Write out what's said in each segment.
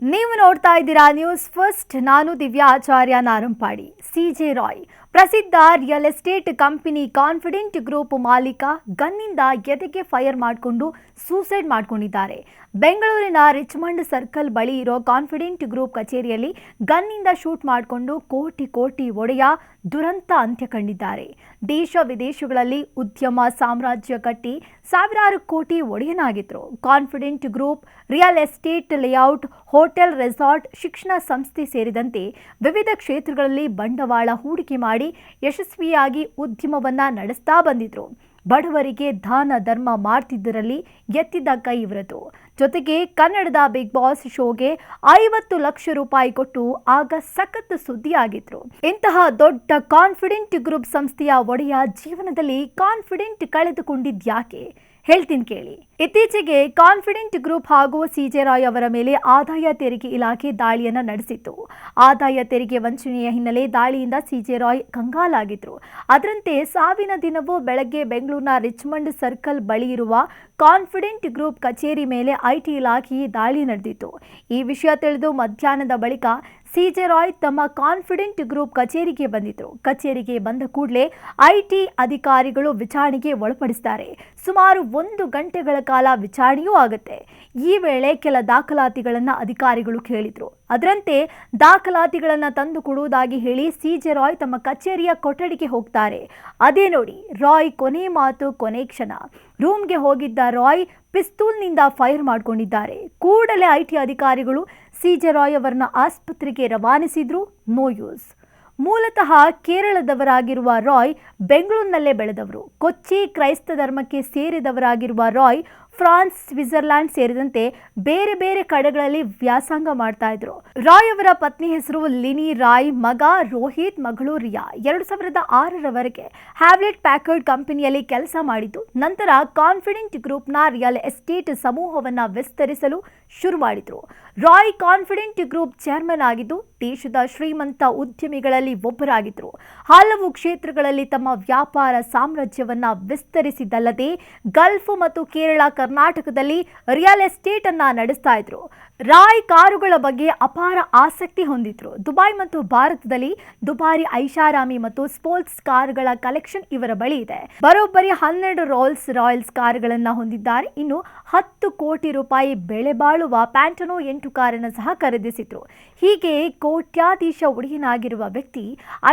ನೀವು ನೋಡ್ತಾ ಇದ್ದೀರಾ ನ್ಯೂಸ್ ಫಸ್ಟ್. ನಾನು ದಿವ್ಯಾ ಆಚಾರ್ಯ ನಾರಂಪಾಡಿ. ಸಿಜೆ ರಾಯ್ ಪ್ರಸಿದ್ಧ real estate company confident group ಮಾಲೀಕ ಗನ್ನಿಂದ ಎದೆಗೆ ಫೈರ್ ಮಾಡಿಕೊಂಡು ಸೂಸೈಡ್ ಮಾಡಿಕೊಂಡಿದ್ದಾರೆ. ಬೆಂಗಳೂರಿನ ರಿಚ್ಮಂಡ್ ಸರ್ಕಲ್ ಬಳಿ ಇರೋ ಕಾನ್ಫಿಡೆಂಟ್ ಗ್ರೂಪ್ ಕಚೇರಿಯಲ್ಲಿ ಗನ್ನಿಂದ ಶೂಟ್ ಮಾಡಿಕೊಂಡು ಕೋಟಿ ಒಡೆಯ ದುರಂತ ಅಂತ್ಯ ಕಂಡಿದ್ದಾರೆ. ದೇಶ ವಿದೇಶಗಳಲ್ಲಿ ಉದ್ಯಮ ಸಾಮ್ರಾಜ್ಯ ಕಟ್ಟಿ ಸಾವಿರಾರು ಕೋಟಿ ಒಡೆಯನಾಗಿದ್ರು. Confident Group real estate, layout, hotel, resort, ಶಿಕ್ಷಣ ಸಂಸ್ಥೆ ಸೇರಿದಂತೆ ವಿವಿಧ ಕ್ಷೇತ್ರಗಳಲ್ಲಿ ಬಂಡವಾಳ ಹೂಡಿಕೆ ಮಾಡಿ ಯಶಸ್ವಿಯಾಗಿ ಉದ್ಯಮವನ್ನ ನಡೆಸ್ತಾ ಬಂದಿದ್ರು. ಬಡವರಿಗೆ ದಾನ ಧರ್ಮ ಮಾಡ್ತಿದ್ದರಲ್ಲಿ ಎತ್ತಿದ ಕೈ ಇವರದು. ಜೊತೆಗೆ ಕನ್ನಡದ ಬಿಗ್ ಬಾಸ್ ಶೋಗೆ 50 ಲಕ್ಷ ರೂಪಾಯಿ ಕೊಟ್ಟು ಆಗ ಸಖತ್ ಸುದ್ದಿಯಾಗಿದ್ರು. ಇಂತಹ ದೊಡ್ಡ ಕಾನ್ಫಿಡೆಂಟ್ ಗ್ರೂಪ್ ಸಂಸ್ಥೆಯ ಒಡೆಯ ಜೀವನದಲ್ಲಿ ಕಾನ್ಫಿಡೆಂಟ್ ಕಳೆದುಕೊಂಡಿದ್ಯಾಕೆ ಹೇಳ್ತೀನಿ ಕೇಳಿ. ಇತ್ತೀಚೆಗೆ ಕಾನ್ಫಿಡೆಂಟ್ ಗ್ರೂಪ್ ಹಾಗೂ ಸಿಜೆ ರಾಯ್ ಅವರ ಮೇಲೆ ಆದಾಯ ತೆರಿಗೆ ಇಲಾಖೆ ದಾಳಿಯನ್ನ ನಡೆಸಿತ್ತು. ಆದಾಯ ತೆರಿಗೆ ವಂಚನೆಯ ಹಿನ್ನೆಲೆ ದಾಳಿಯಿಂದ ಸಿಜೆ ರಾಯ್ ಕಂಗಾಲಾಗಿದ್ರು. ಅದರಂತೆ ಸಾವಿನ ದಿನವೂ ಬೆಳಗ್ಗೆ ಬೆಂಗಳೂರಿನ ರಿಚ್ಮಂಡ್ ಸರ್ಕಲ್ ಬಳಿ ಇರುವ ಕಾನ್ಫಿಡೆಂಟ್ ಗ್ರೂಪ್ ಕಚೇರಿ ಮೇಲೆ ಐಟಿ ಇಲಾಖೆ ದಾಳಿ ನಡೆದಿತ್ತು. ಈ ವಿಷಯ ತಿಳಿದು ಮಧ್ಯಾಹ್ನದ ಬಳಿಕ ಸಿಜೆ ರಾಯ್ ತಮ್ಮ ಕಾನ್ಫಿಡೆಂಟ್ ಗ್ರೂಪ್ ಕಚೇರಿಗೆ ಬಂದಿದ್ರು. ಕಚೇರಿಗೆ ಬಂದ ಕೂಡಲೇ ಐಟಿ ಅಧಿಕಾರಿಗಳು ವಿಚಾರಣೆಗೆ ಒಳಪಡಿಸ್ತಾರೆ. ಸುಮಾರು 1 ಗಂಟೆಗಳ ಕಾಲ ವಿಚಾರಣೆಯೂ ಆಗುತ್ತೆ. ಈ ವೇಳೆ ಕೆಲ ದಾಖಲಾತಿಗಳನ್ನು ಅಧಿಕಾರಿಗಳು ಕೇಳಿದ್ರು. ಅದರಂತೆ ದಾಖಲಾತಿಗಳನ್ನು ತಂದು ಕೊಡುವುದಾಗಿ ಹೇಳಿ ಸಿಜೆ ರಾಯ್ ತಮ್ಮ ಕಚೇರಿಯ ಕೊಠಡಿಗೆ ಹೋಗ್ತಾರೆ. ಅದೇ ನೋಡಿ, ರಾಯ್ ಕೊನೆ ಮಾತು ಕೊನೆ ಕ್ಷಣ. ರೂಮ್ಗೆ ಹೋಗಿದ್ದ ರಾಯ್ ಪಿಸ್ತೂಲ್ನಿಂದ ಫೈರ್ ಮಾಡಿಕೊಂಡಿದ್ದಾರೆ. ಕೂಡಲೇ ಐಟಿ ಅಧಿಕಾರಿಗಳು ಸಿಜೆ ರಾಯ್ ಅವರನ್ನ ಆಸ್ಪತ್ರೆಗೆ ರವಾನಿಸಿದ್ರು. No use. ಮೂಲತಃ ಕೇರಳದವರಾಗಿರುವ ರಾಯ್ ಬೆಂಗಳೂರಿನಲ್ಲೇ ಬೆಳೆದವರು. ಕೊಚ್ಚಿ ಕ್ರೈಸ್ತ ಧರ್ಮಕ್ಕೆ ಸೇರಿದವರಾಗಿರುವ ರಾಯ್ ಫ್ರಾನ್ಸ್, ಸ್ವಿಟ್ಜರ್ಲ್ಯಾಂಡ್ ಸೇರಿದಂತೆ ಬೇರೆ ಬೇರೆ ಕಡೆಗಳಲ್ಲಿ ವ್ಯಾಸಂಗ ಮಾಡ್ತಾ ಇದ್ರು. ರಾಯ್ ಅವರ ಪತ್ನಿ ಹೆಸರು ಲಿನಿ ರಾಯ್, ಮಗ ರೋಹಿತ್, ಮಗಳು ರಿಯಾ. 2006ರವರೆಗೆ ಹ್ಯಾವ್ಲೆಟ್ ಪ್ಯಾಕರ್ಡ್ ಕಂಪನಿಯಲ್ಲಿ ಕೆಲಸ ಮಾಡಿದ್ದು. ನಂತರ ಕಾನ್ಫಿಡೆಂಟ್ ಗ್ರೂಪ್ನ ರಿಯಲ್ ಎಸ್ಟೇಟ್ ಸಮೂಹವನ್ನ ವಿಸ್ತರಿಸಲು ಶುರು ಮಾಡಿದ್ರು. ರಾಯ್ ಕಾನ್ಫಿಡೆಂಟ್ ಗ್ರೂಪ್ ಚೇರ್ಮನ್ ಆಗಿದ್ದು ದೇಶದ ಶ್ರೀಮಂತ ಉದ್ಯಮಿಗಳಲ್ಲಿ ಒಬ್ಬರಾಗಿದ್ರು. ಹಲವು ಕ್ಷೇತ್ರಗಳಲ್ಲಿ ತಮ್ಮ ವ್ಯಾಪಾರ ಸಾಮ್ರಾಜ್ಯವನ್ನ ವಿಸ್ತರಿಸಿದ್ದಲ್ಲದೆ ಗಲ್ಫ್ ಮತ್ತು ಕೇರಳ, ಕರ್ನಾಟಕದಲ್ಲಿ ರಿಯಲ್ ಎಸ್ಟೇಟ್ ಅನ್ನ ನಡೆಸ್ತಾ ಇದ್ರು. ರಾಯ್ ಕಾರುಗಳ ಬಗ್ಗೆ ಅಪಾರ ಆಸಕ್ತಿ ಹೊಂದಿದ್ರು. ದುಬೈ ಮತ್ತು ಭಾರತದಲ್ಲಿ ದುಬಾರಿ ಐಷಾರಾಮಿ ಮತ್ತು ಸ್ಪೋರ್ಟ್ಸ್ ಕಾರುಗಳ ಕಲೆಕ್ಷನ್ ಇವರ ಬಳಿ ಇದೆ. ಬರೋಬ್ಬರಿ 12 ರೋಲ್ಸ್ ರಾಯ್ಸ್ ಕಾರುಗಳನ್ನ ಹೊಂದಿದ್ದಾರೆ. ಇನ್ನು 10 ಕೋಟಿ ರೂಪಾಯಿ ಬೆಲೆ ಬಾಳುವ ಪ್ಯಾಂಟನೋ 8 ಕಾರನ್ನು ಸಹ ಖರೀದಿಸಿದ್ರು. ಹೀಗೆ ಕೋಟ್ಯಾಧೀಶ ಒಡೆಯನಾಗಿರುವ ವ್ಯಕ್ತಿ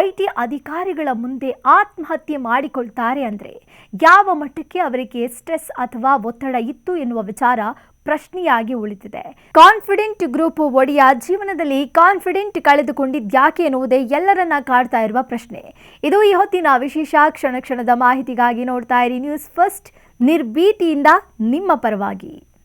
ಐಟಿ ಅಧಿಕಾರಿಗಳ ಮುಂದೆ ಆತ್ಮಹತ್ಯೆ ಮಾಡಿಕೊಳ್ತಾರೆ ಅಂದ್ರೆ ಯಾವ ಮಟ್ಟಕ್ಕೆ ಅವರಿಗೆ ಸ್ಟ್ರೆಸ್ ಅಥವಾ ಒತ್ತಡ ಇತ್ತು ಎನ್ನುವ ವಿಚಾರ ಪ್ರಶ್ನೆಯಾಗಿ ಉಳಿದಿದೆ. ಕಾನ್ಫಿಡೆಂಟ್ ಗ್ರೂಪ್ ಒಡೆಯ ಜೀವನದಲ್ಲಿ ಕಾನ್ಫಿಡೆಂಟ್ ಕಳೆದುಕೊಂಡಿದ್ಯಾಕೆ ಎನ್ನುವುದೇ ಎಲ್ಲರನ್ನ ಕಾಡ್ತಾ ಇರುವ ಪ್ರಶ್ನೆ. ಇದು ಈ ಹೊತ್ತಿನ ವಿಶೇಷ. ಕ್ಷಣ ಕ್ಷಣದ ಮಾಹಿತಿಗಾಗಿ ನೋಡ್ತಾ ಇರಿ ನ್ಯೂಸ್ ಫಸ್ಟ್, ನಿರ್ಭೀತಿಯಿಂದ ನಿಮ್ಮ ಪರವಾಗಿ.